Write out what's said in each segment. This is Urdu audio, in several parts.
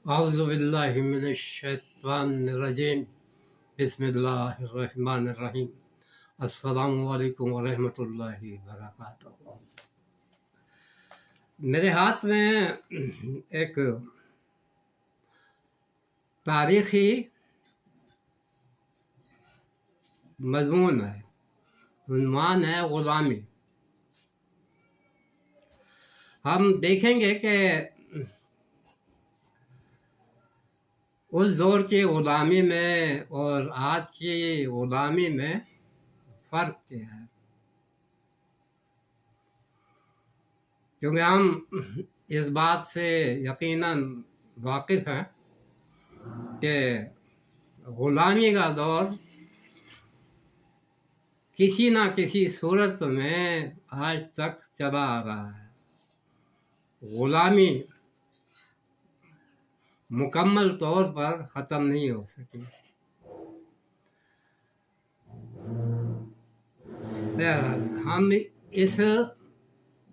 اعوذ باللہ من الشیطان الرجیم بسم اللہ الرحمن الرحیم السلام علیکم ورحمۃ اللہ وبرکاتہ۔ میرے ہاتھ میں ایک تاریخی مضمون ہے، عنوان ہے غلامی۔ ہم دیکھیں گے کہ اس دور کی غلامی میں اور آج کی غلامی میں فرق کیا ہے، کیونکہ ہم اس بات سے یقیناً واقف ہیں کہ غلامی کا دور کسی نہ کسی صورت میں آج تک چلا آ رہا ہے۔ غلامی مکمل طور پر ختم نہیں ہو سکی۔ بہرحال ہم اس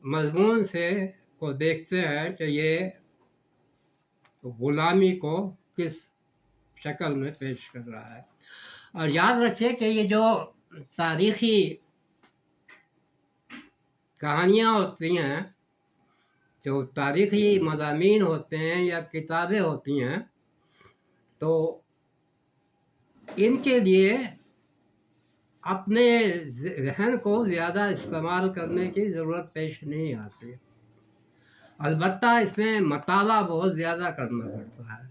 مضمون کو دیکھتے ہیں کہ یہ غلامی کو کس شکل میں پیش کر رہا ہے۔ اور یاد رکھیں کہ یہ جو تاریخی کہانیاں ہوتی ہیں، جو تاریخی مضامین ہوتے ہیں یا کتابیں ہوتی ہیں، تو ان کے لیے اپنے ذہن کو زیادہ استعمال کرنے کی ضرورت پیش نہیں آتی، البتہ اس میں مطالعہ بہت زیادہ کرنا پڑتا ہے۔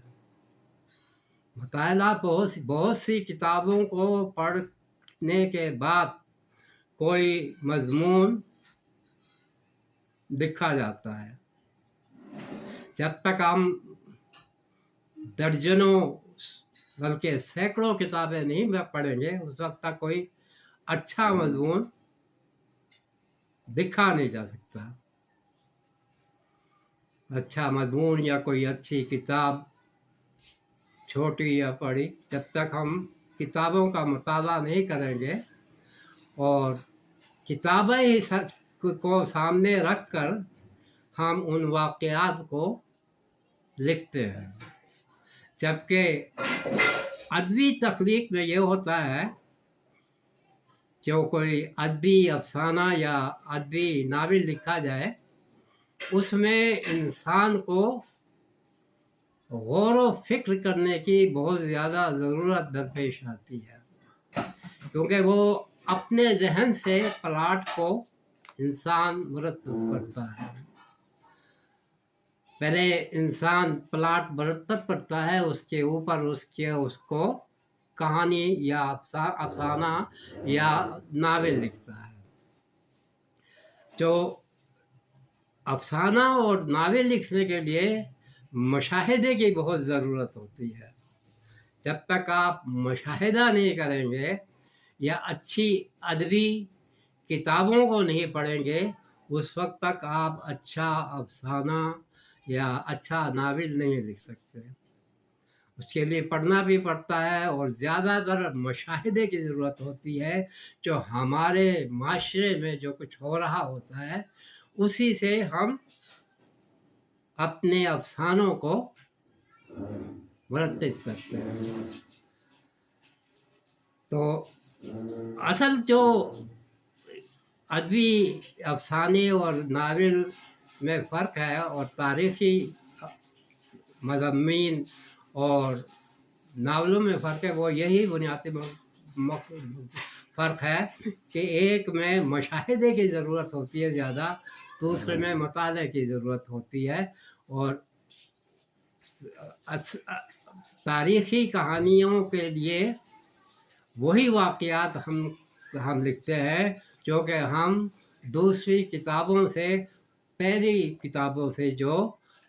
مطالعہ بہت سی کتابوں کو پڑھنے کے بعد کوئی مضمون لکھا جاتا ہے۔ جب تک ہم درجنوں بلکہ سینکڑوں کتابیں نہیں پڑھیں گے، اس وقت تک کوئی اچھا مضمون لکھا نہیں جا سکتا۔ اچھا مضمون یا کوئی اچھی کتاب، چھوٹی یا بڑی، جب تک ہم کتابوں کا مطالعہ نہیں کریں گے اور کتابیں ہی کو سامنے رکھ کر ہم ان واقعات کو لکھتے ہیں۔ جبکہ ادبی تخلیق میں یہ ہوتا ہے کہ کوئی ادبی افسانہ یا ادبی ناول لکھا جائے، اس میں انسان کو غور و فکر کرنے کی بہت زیادہ ضرورت درپیش آتی ہے، کیونکہ وہ اپنے ذہن سے پلاٹ کو انسان مرتب کرتا ہے۔ پہلے انسان پلاٹ مرتب کرتا ہے، اس کے اوپر اس کو کہانی یا افسانہ یا ناول لکھتا ہے۔ جو افسانہ اور ناول لکھنے کے لیے مشاہدے کی بہت ضرورت ہوتی ہے۔ جب تک آپ مشاہدہ نہیں کریں گے یا اچھی ادبی کتابوں کو نہیں پڑھیں گے، اس وقت تک آپ اچھا افسانہ یا اچھا ناول نہیں لکھ سکتے۔ اس کے لیے پڑھنا بھی پڑتا ہے اور زیادہ تر مشاہدے کی ضرورت ہوتی ہے۔ جو ہمارے معاشرے میں جو کچھ ہو رہا ہوتا ہے، اسی سے ہم اپنے افسانوں کو مرتب کرتے ہیں۔ تو اصل جو ادبی افسانے اور ناول میں فرق ہے اور تاریخی مضامین اور ناولوں میں فرق ہے، وہ یہی بنیادی فرق ہے کہ ایک میں مشاہدے کی ضرورت ہوتی ہے زیادہ، دوسرے میں مطالعے کی ضرورت ہوتی ہے۔ اور تاریخی کہانیوں کے لیے وہی واقعات ہم لکھتے ہیں جو کہ ہم دوسری کتابوں سے، پہلی کتابوں سے جو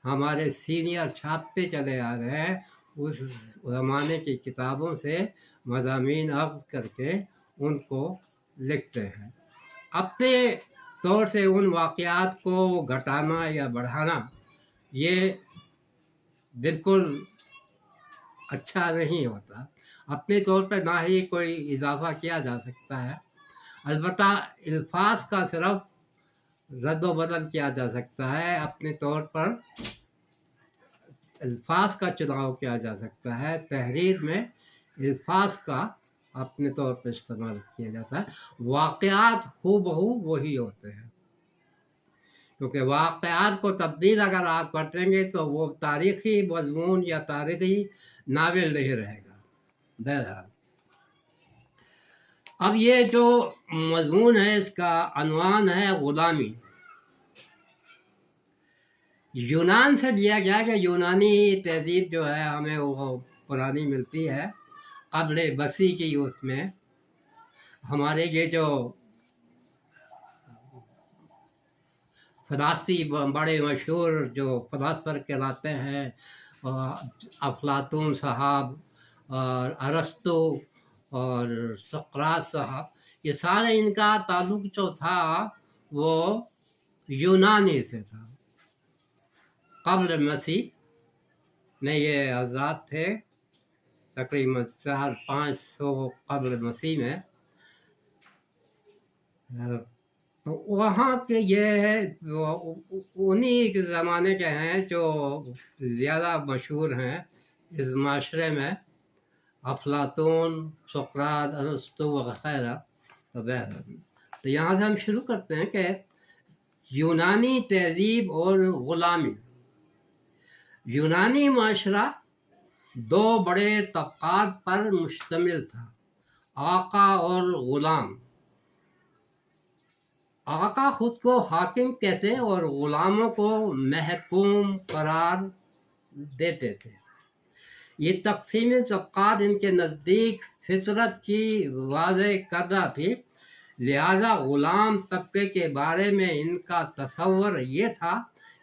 ہمارے سینئر چھاپتے چلے آ رہے ہیں، اس زمانے کی کتابوں سے مضامین اخذ کر کے ان کو لکھتے ہیں۔ اپنے طور سے ان واقعات کو گھٹانا یا بڑھانا یہ بالکل اچھا نہیں ہوتا۔ اپنے طور پہ نہ ہی کوئی اضافہ کیا جا سکتا ہے، البتہ الفاظ کا صرف رد و بدل کیا جا سکتا ہے۔ اپنے طور پر الفاظ کا چناؤ کیا جا سکتا ہے، تحریر میں الفاظ کا اپنے طور پر استعمال کیا جاتا ہے، واقعات ہو بہو وہی ہوتے ہیں، کیونکہ واقعات کو تبدیل اگر آپ کریں گے تو وہ تاریخی مضمون یا تاریخی ناول نہیں رہے گا۔ بہرحال اب یہ جو مضمون ہے اس کا عنوان ہے غلامی۔ یونان سے لیا گیا کہ یونانی تہذیب جو ہے ہمیں وہ پرانی ملتی ہے قبل مسیح کی، اس میں ہمارے یہ جو فلاسفی بڑے مشہور جو فلاسفر کہلاتے ہیں، افلاطون صاحب اور ارسطو اور سقراط صاحب، یہ سارے ان کا تعلق جو تھا وہ یونانی سے تھا۔ قبل مسیح میں یہ حضرات تھے، تقریباً 400-500 قبل مسیح میں، تو وہاں کے یہ انہی کے زمانے کے ہیں جو زیادہ مشہور ہیں اس معاشرے میں، افلاطون، سقراط، ارسطو وغیرہ۔ تو یہاں سے ہم شروع کرتے ہیں کہ یونانی تہذیب اور غلامی۔ یونانی معاشرہ دو بڑے طبقات پر مشتمل تھا، آقا اور غلام۔ آقا خود کو حاکم کہتے اور غلاموں کو محکوم قرار دیتے تھے۔ یہ تقسیم طبقات ان کے نزدیک فطرت کی واضح کردہ تھی، لہذا غلام طبقے کے بارے میں ان کا تصور یہ تھا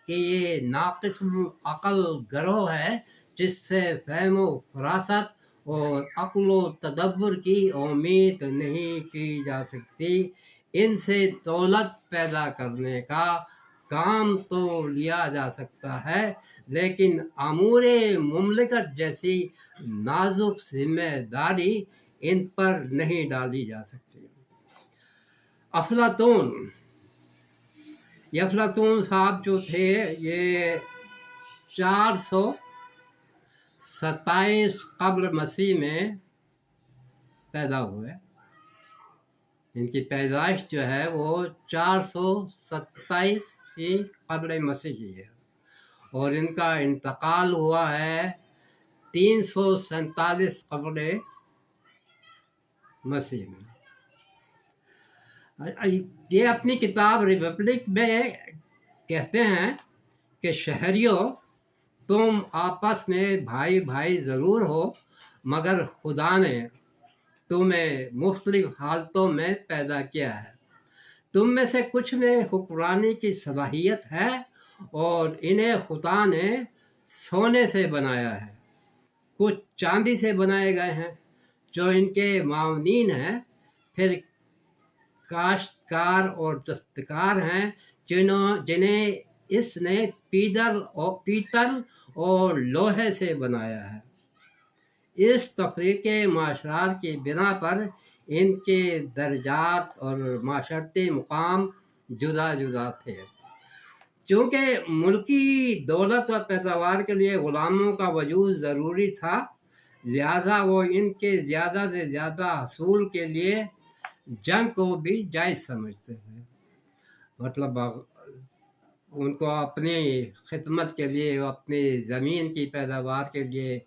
کہ یہ ناقص عقل گروہ ہے جس سے فہم و فراست اور عقل و تدبر کی امید نہیں کی جا سکتی۔ ان سے دولت پیدا کرنے کا کام تو لیا جا سکتا ہے، لیکن امور مملکت جیسی نازک ذمہ داری ان پر نہیں ڈالی جا سکتی۔ افلاطون صاحب جو تھے یہ 427 قبل مسیح میں پیدا ہوئے۔ ان کی پیدائش جو ہے وہ 427 ہی قبل مسیح کی ہے، اور ان کا انتقال ہوا ہے 347 قبل مسیح میں۔ یہ اپنی کتاب ریپبلک میں کہتے ہیں کہ شہریوں، تم آپس میں بھائی بھائی ضرور ہو، مگر خدا نے تمہیں مختلف حالتوں میں پیدا کیا ہے۔ تم میں سے کچھ میں حکمرانی کی صلاحیت ہے اور انہیں خدا نے سونے سے بنایا ہے، کچھ چاندی سے بنائے گئے ہیں جو ان کے معاونین ہیں، پھر کاشتکار اور دستکار ہیں جنہیں اس نے پیتل اور لوہے سے بنایا ہے۔ اس تفریقے معاشرات کی بنا پر ان کے درجات اور معاشرتی مقام جدا جدا تھے۔ چونکہ ملکی دولت و پیداوار کے لیے غلاموں کا وجود ضروری تھا، لہذا وہ ان کے زیادہ سے زیادہ حصول کے لیے جنگ کو بھی جائز سمجھتے تھے۔ مطلب ان کو اپنی خدمت کے لیے، اپنی زمین کی پیداوار کے لیے،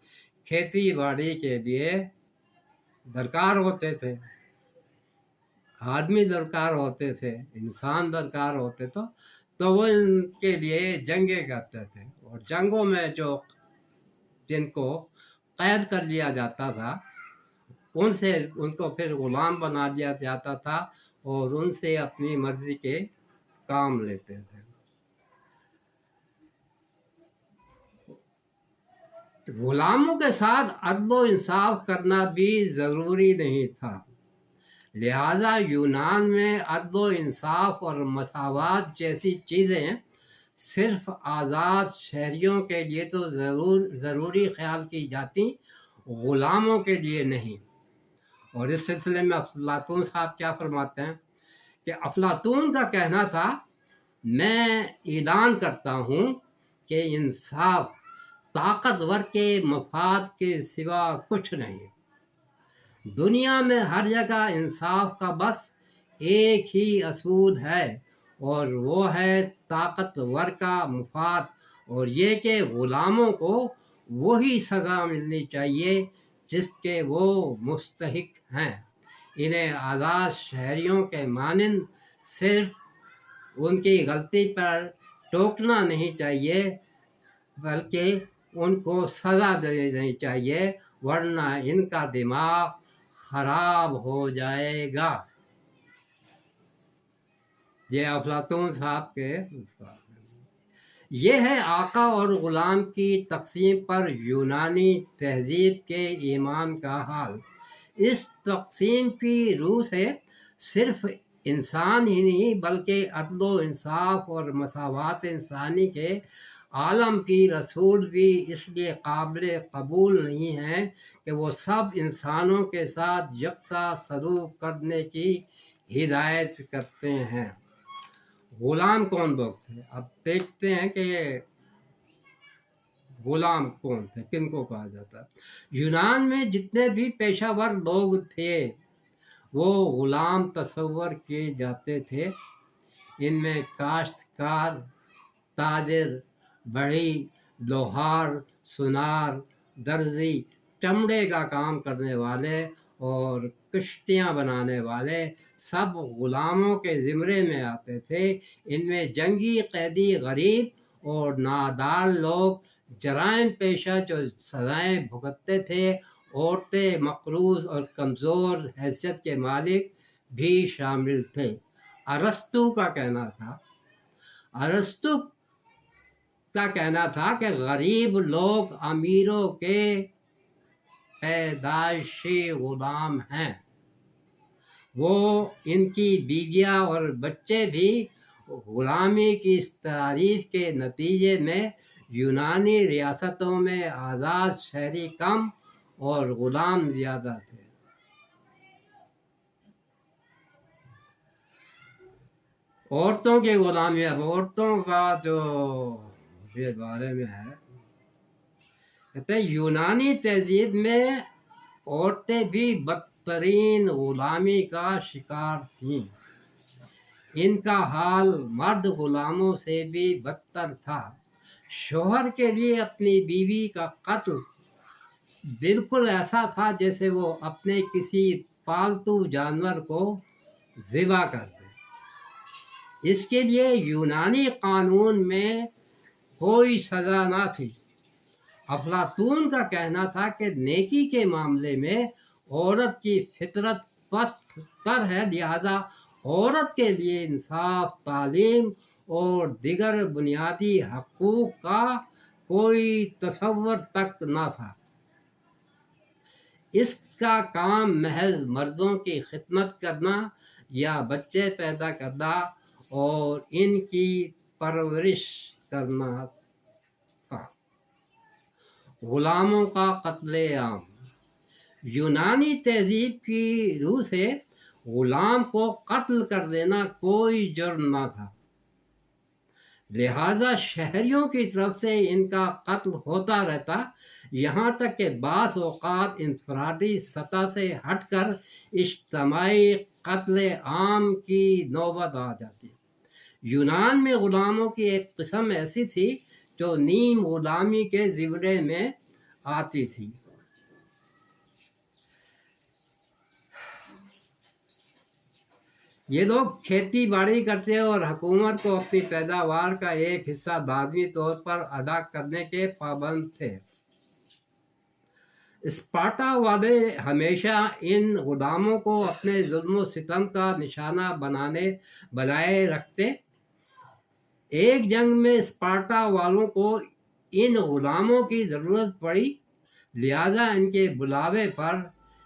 کھیتی باڑی کے لیے درکار ہوتے تھے، آدمی درکار ہوتے تھے، انسان درکار ہوتے تو وہ ان کے لیے جنگیں کرتے تھے، اور جنگوں میں جن کو قید کر لیا جاتا تھا ان کو پھر غلام بنا دیا جاتا تھا اور ان سے اپنی مرضی کے کام لیتے تھے۔ غلاموں کے ساتھ عدل و انصاف کرنا بھی ضروری نہیں تھا، لہذا یونان میں عدل و انصاف اور مساوات جیسی چیزیں صرف آزاد شہریوں کے لیے تو ضروری خیال کی جاتی، غلاموں کے لیے نہیں۔ اور اس سلسلے میں افلاطون صاحب کیا فرماتے ہیں کہ افلاطون کا کہنا تھا، میں اعلان کرتا ہوں کہ انصاف طاقتور کے مفاد کے سوا کچھ نہیں۔ دنیا میں ہر جگہ انصاف کا بس ایک ہی اصول ہے، اور وہ ہے طاقتور کا مفاد، اور یہ کہ غلاموں کو وہی سزا ملنی چاہیے جس کے وہ مستحق ہیں۔ انہیں آزاد شہریوں کے مانند صرف ان کی غلطی پر ٹوکنا نہیں چاہیے، بلکہ ان کو سزا دینی چاہیے، ورنہ ان کا دماغ خراب ہو جائے گا۔ یہ افلاطون صاحب کے یہ ہے آقا اور غلام کی تقسیم پر یونانی تہذیب کے ایمان کا حال۔ اس تقسیم کی روح سے صرف انسان ہی نہیں بلکہ عدل و انصاف اور مساوات انسانی کے عالم کی رسول بھی اس لیے قابل قبول نہیں ہیں کہ وہ سب انسانوں کے ساتھ یکساں سلوک کرنے کی ہدایت کرتے ہیں۔ غلام کون لوگ تھے؟ اب دیکھتے ہیں کہ غلام کون تھے، کن کو کہا جاتا ہے۔ یونان میں جتنے بھی پیشہ ور لوگ تھے وہ غلام تصور کیے جاتے تھے۔ ان میں کاشتکار، تاجر، بڑھئی، لوہار، سونار، درزی، چمڑے کا کام کرنے والے اور کشتیاں بنانے والے سب غلاموں کے زمرے میں آتے تھے۔ ان میں جنگی قیدی، غریب اور نادار لوگ، جرائم پیشہ جو سزائیں بھگتتے تھے، عورتیں، مقروض اور کمزور حیثیت کے مالک بھی شامل تھے۔ ارسطو کا کہنا تھا کہ غریب لوگ امیروں کے پیدائشی غلام ہیں۔ وہ ان کی بیویاں اور بچے بھی غلامی کی اس تعریف کے نتیجے میں یونانی ریاستوں میں آزاد شہری کم اور غلام زیادہ تھے۔ عورتوں کی غلامی، اب عورتوں کا جو یہ بارے میں ہے، کہتے ہیں یونانی تہذیب میں عورتیں بھی بدترین غلامی کا شکار تھیں۔ ان کا حال مرد غلاموں سے بھی بدتر تھا۔ شوہر کے لیے اپنی بیوی کا قتل بالکل ایسا تھا جیسے وہ اپنے کسی پالتو جانور کو ذبح کر دے۔ اس کے لیے یونانی قانون میں کوئی سزا نہ تھی۔ افلاطون کا کہنا تھا کہ نیکی کے معاملے میں عورت کی فطرت پست تر ہے، لہذا عورت کے لیے انصاف، تعلیم اور دیگر بنیادی حقوق کا کوئی تصور تک نہ تھا۔ اس کا کام محض مردوں کی خدمت کرنا یا بچے پیدا کرنا اور ان کی پرورش کرنا تھا۔ غلاموں کا قتل عام۔ یونانی تہذیب کی روح سے غلام کو قتل کر دینا کوئی جرم نہ تھا، لہذا شہریوں کی طرف سے ان کا قتل ہوتا رہتا، یہاں تک کہ بعض اوقات انفرادی سطح سے ہٹ کر اجتماعی قتل عام کی نوبت آ جاتی۔ یونان میں غلاموں کی ایک قسم ایسی تھی جو نیم غلامی کے زمرے میں آتی تھی۔ یہ لوگ کھیتی باڑی کرتے اور حکومت کو اپنی پیداوار کا ایک حصہ لازمی طور پر ادا کرنے کے پابند تھے۔ اسپارٹا والے ہمیشہ ان غلاموں کو اپنے ظلم و ستم کا نشانہ بنائے رکھتے۔ ایک جنگ میں اسپارٹا والوں کو ان غلاموں کی ضرورت پڑی، لہذا ان کے بلاوے پر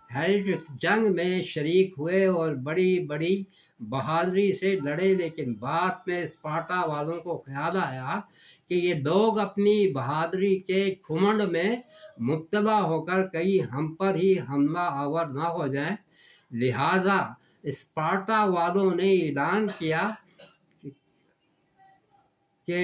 ہیلٹ جنگ میں شریک ہوئے اور بڑی بہادری سے لڑے، لیکن بعد میں اسپارٹا والوں کو خیال آیا کہ یہ لوگ اپنی بہادری کے گھمنڈ میں مبتلا ہو کر کہیں ہم پر ہی حملہ آور نہ ہو جائیں، لہذا اسپارٹا والوں نے اعلان کیا کہ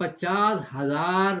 50,000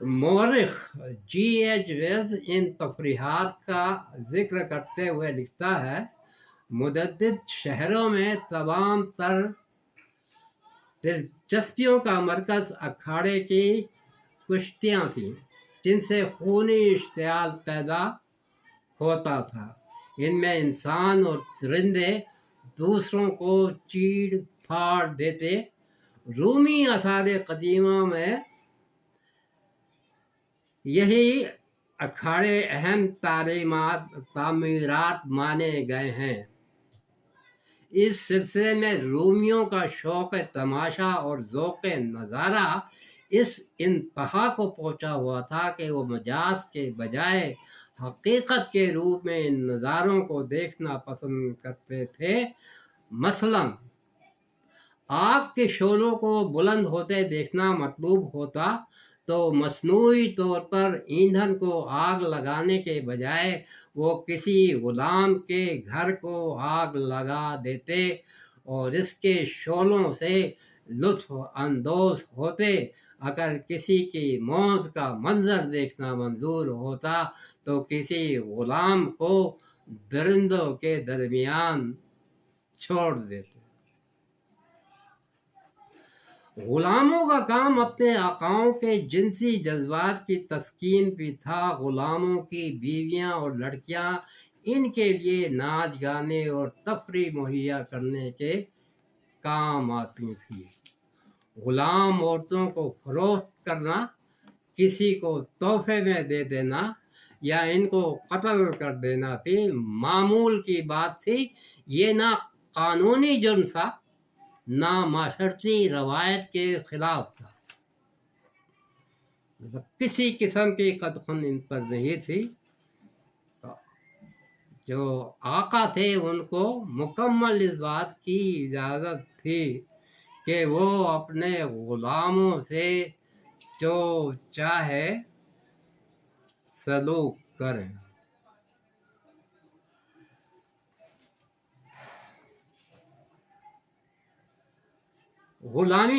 مورخ جی ایچ ویلز ان تفریحات کا ذکر کرتے ہوئے لکھتا ہے، متعدد شہروں میں تمام تر دلچسپیوں کا مرکز اکھاڑے کی کشتیاں تھیں، جن سے خونی اشتعال پیدا ہوتا تھا۔ ان میں انسان اور درندے دوسروں کو چیڑ پھاڑ دیتے۔ رومی آثار قدیمہ میں یہی اکھاڑے اہم تعمیرات مانے گئے ہیں۔ اس سلسلے میں رومیوں کا شوق تماشا اور ذوق نظارہ اس انتہا کو پہنچا ہوا تھا کہ وہ مجاز کے بجائے حقیقت کے روپ میں ان نظاروں کو دیکھنا پسند کرتے تھے۔ مثلاً آگ کے شعلوں کو بلند ہوتے دیکھنا مطلوب ہوتا تو مصنوعی طور پر ایندھن کو آگ لگانے کے بجائے وہ کسی غلام کے گھر کو آگ لگا دیتے اور اس کے شعلوں سے لطف اندوز ہوتے۔ اگر کسی کی موت کا منظر دیکھنا منظور ہوتا تو کسی غلام کو درندوں کے درمیان چھوڑ دیتے۔ غلاموں کا کام اپنے آقاؤں کے جنسی جذبات کی تسکین بھی تھا۔ غلاموں کی بیویاں اور لڑکیاں ان کے لیے ناچ گانے اور تفریح مہیا کرنے کے کام آتی تھیں۔ غلام عورتوں کو فروخت کرنا، کسی کو تحفے میں دے دینا یا ان کو قتل کر دینا بھی معمول کی بات تھی۔ یہ نہ قانونی جرم تھا، نہ معاشرتی روایت کے خلاف تھا، کسی قسم کی قدغن ان پر نہیں تھی۔ جو آقا تھے ان کو مکمل اس بات کی اجازت تھی کہ وہ اپنے غلاموں سے جو چاہے سلوک کریں۔ غلامی